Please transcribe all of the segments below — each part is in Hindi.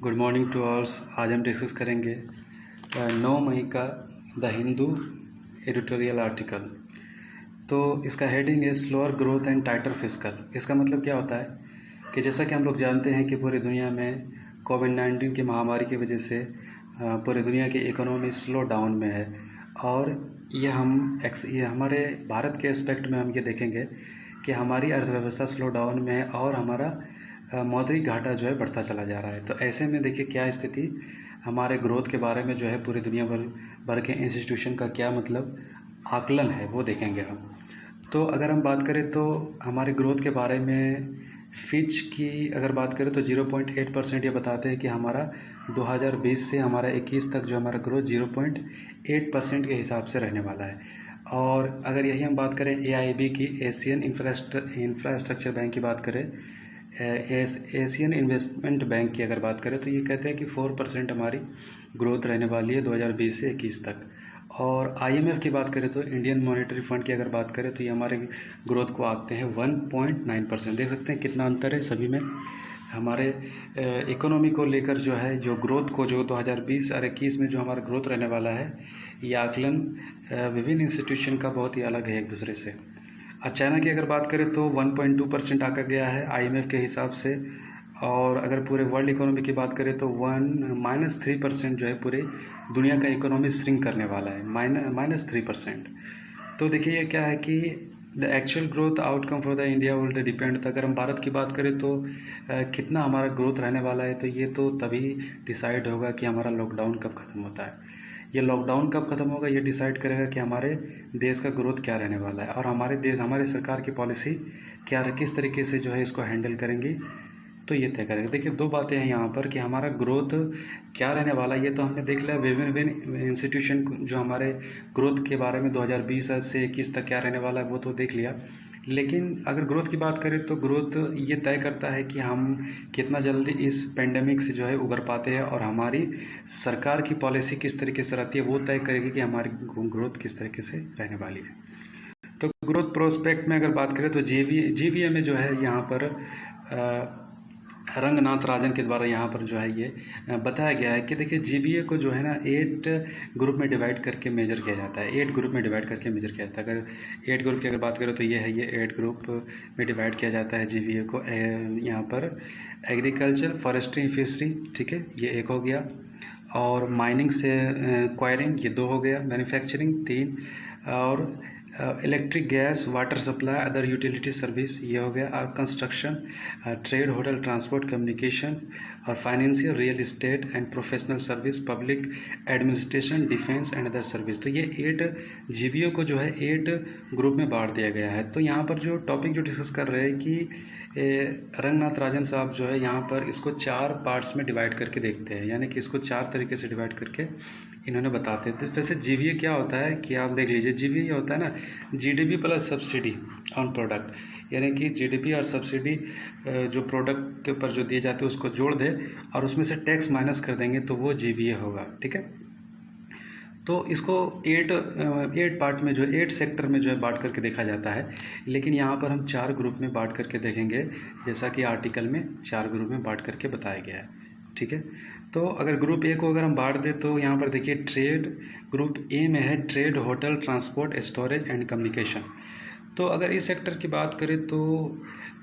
Good morning to ऑल्स। आज हम डिस्कस करेंगे 9 मई का द हिंदू एडिटोरियल आर्टिकल। तो इसका हेडिंग है स्लोअर ग्रोथ एंड टाइटर फिस्कल। इसका मतलब क्या होता है कि जैसा कि हम लोग जानते हैं कि पूरी दुनिया में कोविड-19 की महामारी की वजह से पूरी दुनिया की इकोनॉमी स्लो डाउन में है। और ये हमारे भारत के एस्पेक्ट में हम ये देखेंगे कि हमारी अर्थव्यवस्था स्लो डाउन में है और हमारा मौद्रिक घाटा जो है बढ़ता चला जा रहा है। तो ऐसे में देखिए क्या स्थिति हमारे ग्रोथ के बारे में जो है पूरी दुनिया भर के इंस्टीट्यूशन का क्या मतलब आकलन है वो देखेंगे हम। तो अगर हम बात करें तो हमारे ग्रोथ के बारे में फिच की अगर बात करें तो 0.8% ये बताते हैं कि हमारा 2020 से हमारा 21 तक जो हमारा ग्रोथ 0.8% के हिसाब से रहने वाला है। और अगर यही हम बात करें AIB की, एशियन इंफ्रास्ट्रक्चर बैंक की बात करें, एशियन इन्वेस्टमेंट बैंक की अगर बात करें तो ये कहते हैं कि 4% हमारी ग्रोथ रहने वाली है 2020 से 21 तक। और IMF की बात करें तो इंडियन मॉनेटरी फंड की अगर बात करें तो ये हमारे ग्रोथ को आंकते हैं 1.9%। देख सकते हैं कितना अंतर है सभी में। हमारे इकोनॉमी को लेकर जो है जो ग्रोथ को जो 2020 और 21 में जो हमारा ग्रोथ रहने वाला है ये आकलन विभिन्न इंस्टीट्यूशन का बहुत ही अलग है एक दूसरे से। और चाइना की अगर बात करें तो 1.2% आका गया है IMF के हिसाब से। और अगर पूरे वर्ल्ड इकोनॉमी की बात करें तो -3% जो है पूरे दुनिया का इकोनॉमी श्रिंक करने वाला है, -3%। तो देखिए ये क्या है कि the actual growth outcome for the India will depend. अगर हम भारत की बात करें तो कितना हमारा ग्रोथ रहने वाला है तो ये तो तभी डिसाइड होगा कि हमारा लॉकडाउन कब ख़त्म होता है। ये लॉकडाउन कब ख़त्म होगा ये डिसाइड करेगा कि हमारे देश का ग्रोथ क्या रहने वाला है और हमारे सरकार की पॉलिसी क्या किस तरीके से जो है इसको हैंडल करेंगी तो ये तय करेगा। देखिए दो बातें हैं यहाँ पर कि हमारा ग्रोथ क्या रहने वाला है ये तो हमने देख लिया। विभिन्न इंस्टीट्यूशन जो हमारे ग्रोथ के बारे में 2020 से 21 तक क्या रहने वाला है वो तो देख लिया। लेकिन अगर ग्रोथ की बात करें तो ग्रोथ ये तय करता है कि हम कितना जल्दी इस पेंडेमिक से जो है उबर पाते हैं और हमारी सरकार की पॉलिसी किस तरीके से रहती है वो तय करेगी कि हमारी ग्रोथ किस तरीके से रहने वाली है। तो ग्रोथ प्रोस्पेक्ट में अगर बात करें तो GVA में जो है यहाँ पर रंगनाथ राजन के द्वारा यहाँ पर जो है ये बताया गया है कि देखिए GVA को जो है ना 8 ग्रुप में डिवाइड करके मेजर किया जाता है। 8 ग्रुप में डिवाइड करके मेजर किया जाता है। अगर 8 ग्रुप की अगर बात करें तो ये है, ये 8 ग्रुप में डिवाइड किया जाता है GVA को। यहाँ पर एग्रीकल्चर, फॉरेस्ट्री, फिशरी, ठीक है, ये 1 हो गया। और माइनिंग से क्वायरिंग ये 2 हो गया। मैन्युफैक्चरिंग 3 और electric, gas, water supply, other utility service ये हो गया। और construction, trade, hotel, transport, communication और financial, real estate and professional service, public administration, defence and other service. तो ये 8 GVA को जो है 8 ग्रुप में बांट दिया गया है। तो यहाँ पर जो टॉपिक जो डिस्कस कर रहे हैं कि रंगनाथ राजन साहब जो है यहाँ पर इसको 4 पार्ट्स में डिवाइड करके देखते हैं, यानी कि इसको 4 तरीके से डिवाइड करके इन्होंने बताते हैं। तो वैसे GVA क्या होता है कि आप देख लीजिए। GVA ये होता है ना GDP plus subsidy on product, यानी कि GDP और सब्सिडी जो प्रोडक्ट के ऊपर जो दिए जाते हैं उसको जोड़ दे और उसमें से टैक्स माइनस कर देंगे तो वो GVA होगा, ठीक है। तो इसको 8 पार्ट में जो 8 सेक्टर में जो है बांट करके देखा जाता है। लेकिन यहाँ पर हम 4 ग्रुप में बांट करके देखेंगे, जैसा कि आर्टिकल में 4 ग्रुप में बांट करके बताया गया है, ठीक है। तो अगर ग्रुप A को अगर हम बांट दें तो यहाँ पर देखिए ट्रेड, ग्रुप A में है trade, hotel, transport, storage and communication. तो अगर इस सेक्टर की बात करें तो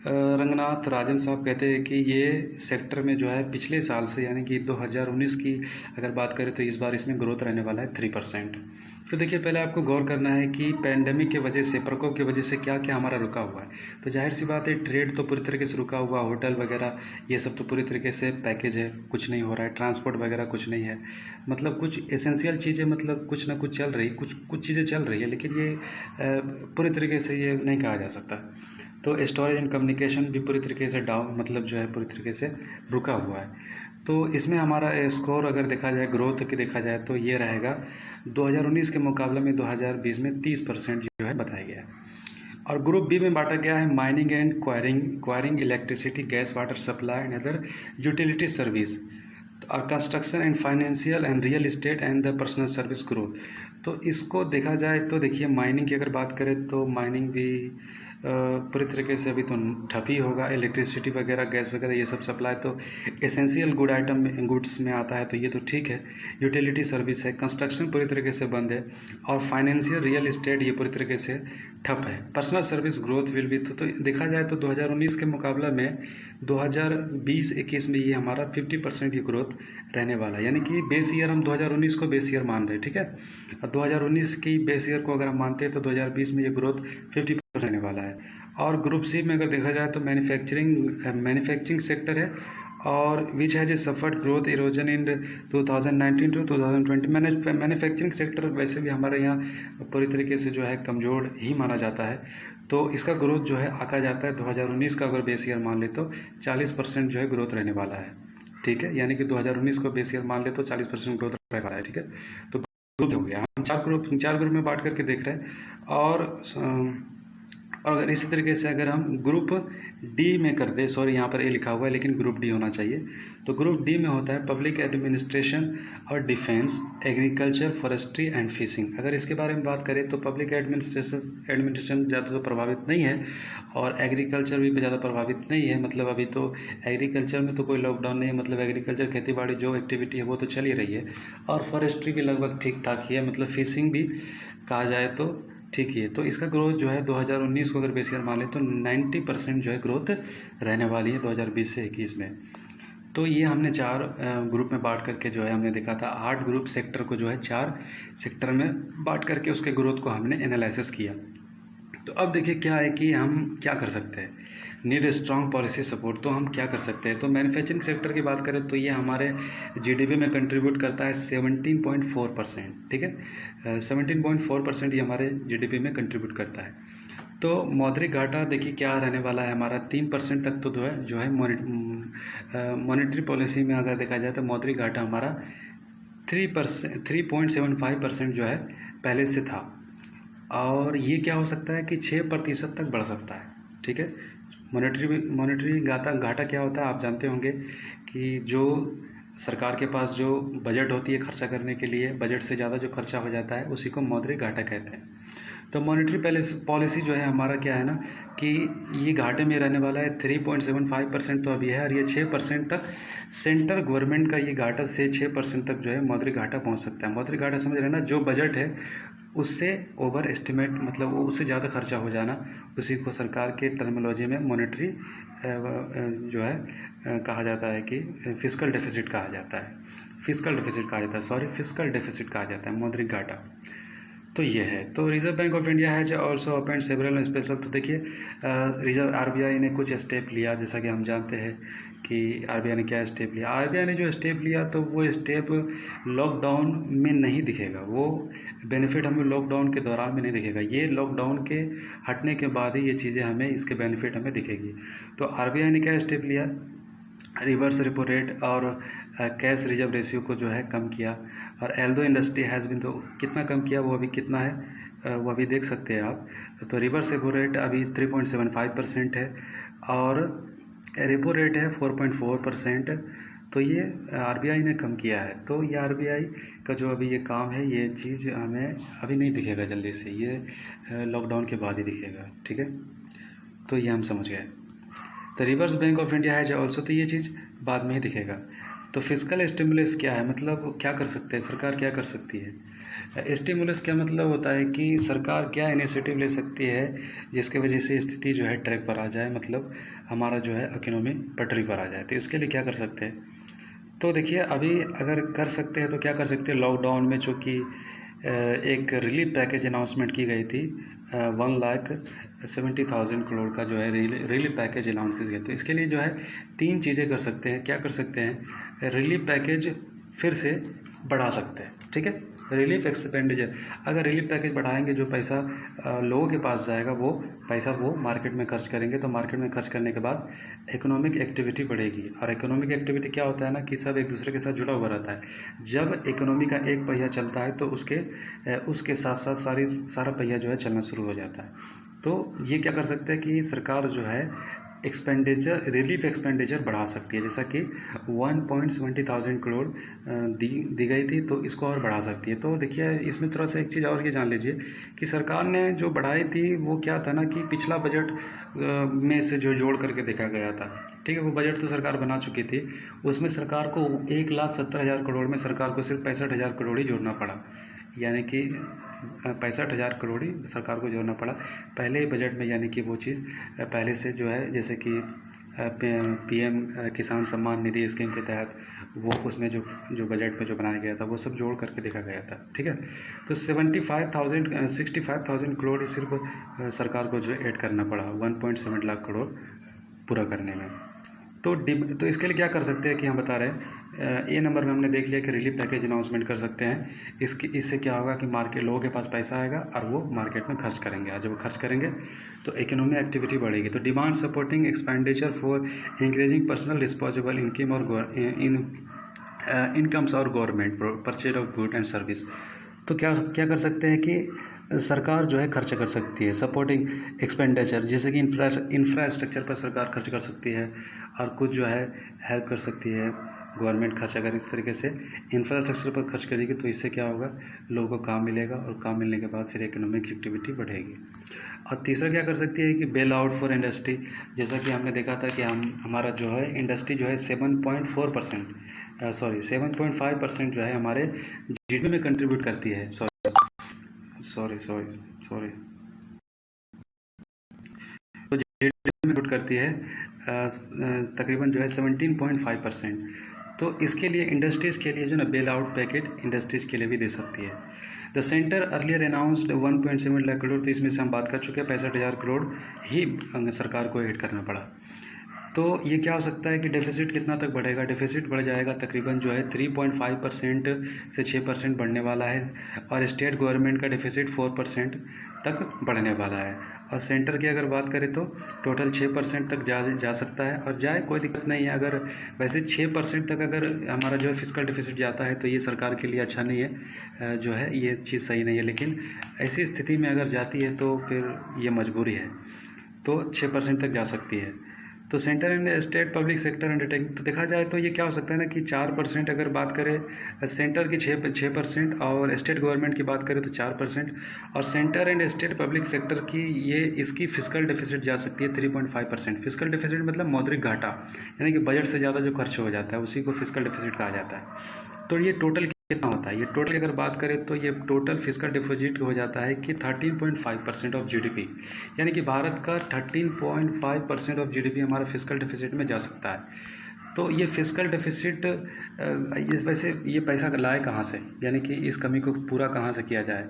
रंगनाथ राजन साहब कहते हैं कि ये सेक्टर में जो है पिछले साल से यानी कि 2019 की अगर बात करें तो इस बार इसमें ग्रोथ रहने वाला है 3%। तो देखिए पहले आपको गौर करना है कि पैंडेमिक के वजह से, प्रकोप की वजह से क्या क्या हमारा रुका हुआ है। तो जाहिर सी बात है ट्रेड तो पूरी तरीके से रुका हुआ, होटल वगैरह ये सब तो पूरी तरीके से पैकेज है, कुछ नहीं हो रहा है। ट्रांसपोर्ट वगैरह कुछ नहीं है, मतलब कुछ एसेंशियल चीज़ें मतलब कुछ ना कुछ चल रही, कुछ चीज़ें चल रही है, लेकिन ये पूरी तरीके से ये नहीं कहा जा सकता। तो स्टोरेज एंड कम्युनिकेशन भी पूरी तरीके से डाउन, मतलब जो है पूरी तरीके से रुका हुआ है। तो इसमें हमारा स्कोर अगर देखा जाए ग्रोथ की देखा जाए तो ये रहेगा 2019 के मुकाबले में 2020 में 30% जो है बताया गया है। और ग्रुप B में बांटा गया है mining and quarrying, electricity, gas, water supply and other utility service, और construction and financial and real estate and the personal service growth. तो इसको देखा जाए तो देखिए माइनिंग की अगर बात करें तो माइनिंग भी पूरी तरीके से अभी तो ठप ही होगा। इलेक्ट्रिसिटी वगैरह, गैस वगैरह ये सब सप्लाई तो एसेंशियल गुड्स में आता है, तो ये तो ठीक है। यूटिलिटी सर्विस है, कंस्ट्रक्शन पूरी तरीके से बंद है, और फाइनेंशियल रियल इस्टेट ये पूरी तरीके से ठप है। Personal service growth will be, तो देखा जाए तो 2019 के मुकाबला में 2020-21 में ये हमारा 50% की ग्रोथ रहने वाला है। यानी कि बेस ईयर हम 2019 को बेस ईयर मान रहे हैं, ठीक है। और 2019 की बेस ईयर को अगर हम मानते हैं तो 2020 में ये ग्रोथ 50% रहने वाला है। और ग्रुप सी में अगर देखा जाए तो मैन्युफैक्चरिंग सेक्टर है, और which has a suffered growth erosion in 2019 to 2020। Manufacturing sector वैसे भी हमारे यहाँ पूरी तरीके से जो है कमज़ोर ही माना जाता है, तो इसका ग्रोथ जो है आका जाता है 2019 का अगर बेस ईयर मान ले तो 40% जो है ग्रोथ रहने वाला है, ठीक है। यानी कि 2019 को बेस ईयर मान ले तो 40% ग्रोथ रहने वाला है, ठीक है। तो ग्रुप हो गया, हम चार ग्रुप में बांट करके देख रहे हैं। और अगर इसी तरीके से अगर हम ग्रुप डी में कर दे, सॉरी यहाँ पर ए लिखा हुआ है लेकिन ग्रुप डी होना चाहिए, तो ग्रुप डी में होता है पब्लिक एडमिनिस्ट्रेशन और defence, agriculture, forestry and fishing. अगर इसके बारे में बात करें तो पब्लिक एडमिनिस्ट्रेशन ज़्यादा तो प्रभावित नहीं है, और एग्रीकल्चर भी ज़्यादा प्रभावित नहीं है। मतलब अभी तो एग्रीकल्चर में तो कोई लॉकडाउन नहीं है, मतलब एग्रीकल्चर खेती बाड़ी जो एक्टिविटी है वो तो चल ही रही है। और फॉरेस्ट्री भी लगभग ठीक ठाक ही है, मतलब फिशिंग भी कहा जाए तो ठीक ही है। तो इसका ग्रोथ जो है 2019 को अगर बेस ईयर मान ले तो 90% जो है ग्रोथ रहने वाली है 2020 से 21 में। तो ये हमने 4 ग्रुप में बांट करके जो है हमने देखा था, 8 ग्रुप सेक्टर को जो है 4 सेक्टर में बांट करके उसके ग्रोथ को हमने एनालिसिस किया। तो अब देखिए क्या है कि हम क्या कर सकते हैं, नीड स्ट्रॉन्ग पॉलिसी सपोर्ट। तो हम क्या कर सकते हैं, तो मैन्युफैक्चरिंग सेक्टर की बात करें तो ये हमारे जीडीपी में कंट्रीब्यूट करता है 17.4%, ठीक है। 17.4% ये हमारे जीडीपी में कंट्रीब्यूट करता है। तो मौद्रिक घाटा देखिए क्या रहने वाला है हमारा, 3% तक तो जो है मॉनेटरी पॉलिसी में अगर देखा जाए तो मौद्रिक घाटा हमारा 3.75% जो है पहले से था, और ये क्या हो सकता है कि 6% तक बढ़ सकता है, ठीक है। मॉनेटरी घाटा क्या होता है आप जानते होंगे कि जो सरकार के पास जो बजट होती है खर्चा करने के लिए, बजट से ज़्यादा जो खर्चा हो जाता है उसी को मौद्रिक घाटा कहते हैं। तो मॉनेटरी पॉलिसी जो है हमारा क्या है ना कि ये घाटे में रहने वाला है। 3.75% तो अभी है, और ये 6% तक सेंट्रल गवर्नमेंट का ये घाटा से 6% तक जो है मौद्रिक घाटा पहुंच सकता है। मौद्रिक घाटा समझ रहे ना, जो बजट है उससे ओवर एस्टिमेट, मतलब उससे ज़्यादा खर्चा हो जाना, उसी को सरकार के टर्मिनोलॉजी में मॉनेटरी जो है कहा जाता है कि फिस्कल डेफिसिट कहा जाता है, फिस्कल डेफिसिट कहा जाता है मौद्रिक घाटा। तो ये है। तो reserve bank of India has also open several special. तो देखिए आरबीआई ने कुछ स्टेप लिया, जैसा कि हम जानते हैं कि आरबीआई ने क्या स्टेप लिया। आरबीआई ने जो स्टेप लिया तो वो स्टेप लॉकडाउन में नहीं दिखेगा, वो बेनिफिट हमें लॉकडाउन के दौरान में नहीं दिखेगा, ये लॉकडाउन के हटने के बाद ही ये चीज़ें हमें, इसके बेनिफिट हमें दिखेगी। तो आरबीआई ने क्या स्टेप लिया, रिवर्स रेपो रेट और कैश रिजर्व रेशियो को जो है कम किया। और एल्दो इंडस्ट्री हैज़ बिन, तो कितना कम किया वो अभी कितना है वो अभी देख सकते हैं आप। तो रिवर्स रेपो रेट अभी 3.75% है, और रेपो रेट है 4.4%। तो ये आरबीआई ने कम किया है। तो ये आरबीआई का जो अभी ये काम है, ये चीज़ हमें अभी नहीं दिखेगा जल्दी से, ये लॉकडाउन के बाद ही दिखेगा, ठीक है। तो ये हम समझ गए। तो रिवर्स बैंक ऑफ इंडिया है ऑल्सो, तो ये चीज़ बाद में ही दिखेगा। तो फिस्कल स्टिमुलस क्या है, मतलब क्या कर सकते हैं, सरकार क्या कर सकती है। स्टिमुलस क्या मतलब होता है कि सरकार क्या इनिशिएटिव ले सकती है जिसके वजह से स्थिति जो है ट्रैक पर आ जाए, मतलब हमारा जो है इकोनॉमी पटरी पर आ जाए। तो इसके लिए क्या कर सकते हैं, तो देखिए अभी अगर कर सकते हैं तो क्या कर सकते हैं। लॉकडाउन में चूँकि एक रिलीफ पैकेज अनाउंसमेंट की गई थी, 1,70,000 करोड़ का जो है रिलीफ पैकेज अनाउंस किए थे। इसके लिए जो है 3 चीज़ें कर सकते हैं। क्या कर सकते हैं, रिलीफ पैकेज फिर से बढ़ा सकते हैं, ठीक है। रिलीफ एक्सपेंडिचर, अगर रिलीफ पैकेज बढ़ाएंगे, जो पैसा लोगों के पास जाएगा वो पैसा वो मार्केट में खर्च करेंगे। तो मार्केट में खर्च करने के बाद इकोनॉमिक एक्टिविटी बढ़ेगी। और इकोनॉमिक एक्टिविटी क्या होता है ना कि सब एक दूसरे के साथ जुड़ा हुआ रहता है। जब इकोनॉमी का एक पहिया चलता है तो उसके साथ साथ सारा पहिया जो है चलना शुरू हो जाता है। तो ये क्या कर सकते हैं कि सरकार जो है रिलीफ एक्सपेंडिचर बढ़ा सकती है, जैसा कि 1.70,000 करोड़ दी गई थी, तो इसको और बढ़ा सकती है। तो देखिए इसमें थोड़ा सा एक चीज़ और ये जान लीजिए कि सरकार ने जो बढ़ाई थी वो क्या था ना कि पिछला बजट में से जो जोड़ करके देखा गया था, ठीक है, वो बजट तो सरकार बना चुकी थी, उसमें सरकार को 1,70,000 करोड़ में सरकार को सिर्फ 65,000 करोड़ ही जोड़ना पड़ा, यानी कि 65,000 करोड़ ही सरकार को जोड़ना पड़ा पहले ही बजट में, यानी कि वो चीज़ पहले से जो है, जैसे कि पीएम किसान सम्मान निधि स्कीम के तहत वो उसमें जो बजट में जो बनाया गया था वो सब जोड़ करके देखा गया था, ठीक है। तो 65,000 करोड़ सिर्फ सरकार को जो ऐड करना पड़ा 1.7 लाख करोड़ पूरा करने में। तो इसके लिए क्या कर सकते हैं कि हम बता रहे हैं, ए नंबर में हमने देख लिया कि रिलीफ पैकेज अनाउंसमेंट कर सकते हैं। इससे क्या होगा कि मार्केट लोगों के पास पैसा आएगा और वो मार्केट में खर्च करेंगे, और जब वो खर्च करेंगे तो इकोनॉमी एक्टिविटी बढ़ेगी। तो demand supporting expenditure for increasing personal disposable income और इनकम्स और government purchase of good and service. तो क्या क्या कर सकते हैं कि सरकार जो है खर्च कर सकती है सपोर्टिंग एक्सपेंडिचर, जैसे कि इंफ्रास्ट्रक्चर पर सरकार खर्च कर सकती है, और कुछ जो है हेल्प कर सकती है गवर्नमेंट खर्च। अगर इस तरीके से इंफ्रास्ट्रक्चर पर खर्च करेगी तो इससे क्या होगा, लोगों को काम मिलेगा, और काम मिलने के बाद फिर इकोनॉमिक एक्टिविटी बढ़ेगी। और तीसरा क्या कर सकती है कि बेल आउट फॉर इंडस्ट्री, जैसा कि हमने देखा था कि हमारा जो है इंडस्ट्री जो है 7.5% जो है हमारे जीडीपी में कंट्रीब्यूट करती है। सॉरी तो जीडीपी में कंट्रीब्यूट करती है तकरीबन जो है 17.5%। तो इसके लिए इंडस्ट्रीज़ के लिए जो ना बेल आउट पैकेज इंडस्ट्रीज़ के लिए भी दे सकती है। The centre earlier announced 1.7 lakh crore, तो इसमें से हम बात कर चुके हैं 65,000 करोड़ ही सरकार को ऐड करना पड़ा। तो ये क्या हो सकता है कि डेफिसिट कितना तक बढ़ेगा, डेफिसिट बढ़ जाएगा तकरीबन जो है 3.5% से 6% बढ़ने वाला है, और स्टेट गवर्नमेंट का डेफिसिट 4% तक बढ़ने वाला है। और सेंटर की अगर बात करें तो टोटल 6% तक जा सकता है, और जाए कोई दिक्कत नहीं है। अगर वैसे 6% तक अगर हमारा जो है फिजिकल डेफिसिट जाता है तो ये सरकार के लिए अच्छा नहीं है, जो है ये चीज़ सही नहीं है, लेकिन ऐसी स्थिति में अगर जाती है तो फिर ये मजबूरी है, तो 6% तक जा सकती है। तो centre and state public sector undertaking, तो देखा जाए तो ये क्या हो सकता है ना कि 4% अगर बात करें सेंटर की 6% और स्टेट गवर्नमेंट की बात करें तो 4%, और centre and state public sector की इसकी फिजिकल डेफिसिट जा सकती है 3.5%। फिजिकल डेफिसिट मतलब मौद्रिक घाटा, यानी कि बजट से ज़्यादा जो खर्च हो जाता है उसी को फिजिकल डेफिसिट कहा जाता है। तो ये टोटल कितना होता है, ये टोटल अगर बात करें तो ये टोटल फिजिकल डिपॉजिट हो जाता है कि 13.5% ऑफ जीडीपी, यानी कि भारत का 13.5% ऑफ जीडीपी हमारा फिजिकल डिपॉजिट में जा सकता है। तो ये फिजिकल डेफिसिट वैसे ये पैसा लाए कहाँ से, यानी कि इस कमी को पूरा कहाँ से किया जाए,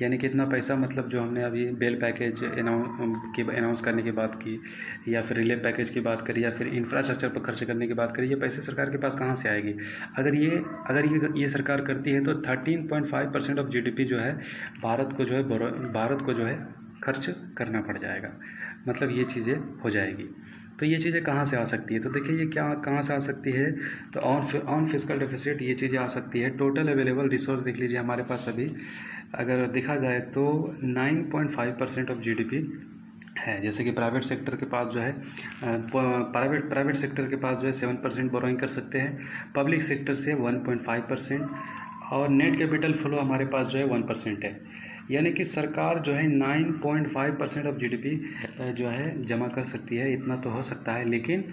यानी कि इतना पैसा मतलब जो हमने अभी बेल पैकेज अनाउंस करने की बात की, या फिर रिलीफ पैकेज की बात करी, या फिर इंफ्रास्ट्रक्चर पर खर्च करने की बात करी, ये पैसे सरकार के पास कहाँ से आएगी। अगर ये सरकार करती है तो 13.5% ऑफ जीडीपी जो है भारत को जो है खर्च करना पड़ जाएगा, मतलब ये चीज़ें हो जाएगी। तो ये चीज़ें कहाँ से आ सकती है, तो देखिए ये क्या कहाँ से आ सकती है, तो ऑन फिजिकल डेफिसिट ये चीज़ें आ सकती है। टोटल अवेलेबल रिसोर्स देख लीजिए हमारे पास अभी अगर देखा जाए तो 9.5% ऑफ जीडीपी है, जैसे कि प्राइवेट सेक्टर के पास जो है प्राइवेट सेक्टर के पास जो है 7% बोरोइंग कर सकते हैं, पब्लिक सेक्टर से 1.5%, और नेट कैपिटल फ्लो हमारे पास जो है 1% है, यानी कि सरकार जो है 9.5% ऑफ जीडीपी जो है जमा कर सकती है, इतना तो हो सकता है, लेकिन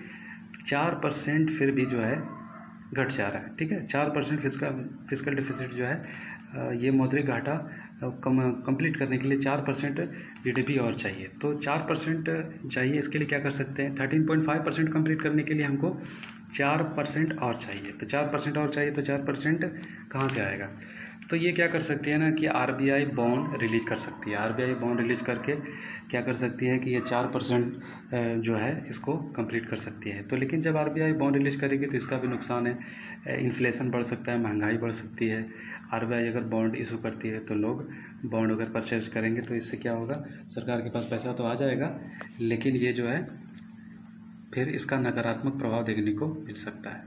4% फिर भी जो है घट जा रहा है, ठीक है। 4% फिजिकल डेफिसिट जो है ये मौद्रिक घाटा कंप्लीट करने के लिए 4% जीडीपी और चाहिए, तो 4% चाहिए। इसके लिए क्या कर सकते हैं, 13.5% कंप्लीट करने के लिए हमको 4% और चाहिए, तो 4% और चाहिए, तो 4% कहाँ से आएगा, तो ये क्या कर सकती है ना कि आरबीआई बॉन्ड रिलीज कर सकती है। आरबीआई बॉन्ड रिलीज करके क्या कर सकती है कि ये 4% जो है इसको कंप्लीट कर सकती है। तो लेकिन जब आरबीआई बॉन्ड रिलीज करेगी तो इसका भी नुकसान है, इन्फ्लेशन बढ़ सकता है, महंगाई बढ़ सकती है। आरबीआई अगर बॉन्ड इशू करती है तो लोग बॉन्ड अगर परचेज करेंगे तो इससे क्या होगा, सरकार के पास पैसा तो आ जाएगा, लेकिन ये जो है फिर इसका नकारात्मक प्रभाव देखने को मिल सकता है।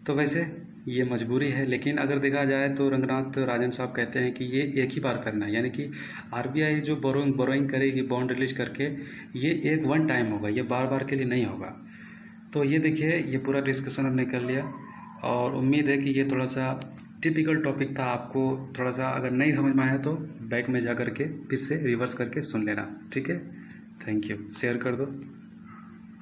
तो वैसे ये मजबूरी है, लेकिन अगर देखा जाए तो रंगनाथ राजन साहब कहते हैं कि ये एक ही बार करना है, यानी कि आरबीआई जो बोरोइंग करेगी बॉन्ड रिलीज करके, ये एक वन टाइम होगा, ये बार बार के लिए नहीं होगा। तो ये देखिए, ये पूरा डिस्कशन हमने कर लिया और उम्मीद है कि ये थोड़ा सा टिपिकल टॉपिक था, आपको थोड़ा सा अगर नहीं समझ में आया तो बैक में जा करके फिर से रिवर्स करके सुन लेना, ठीक है। थैंक यू, शेयर कर दो।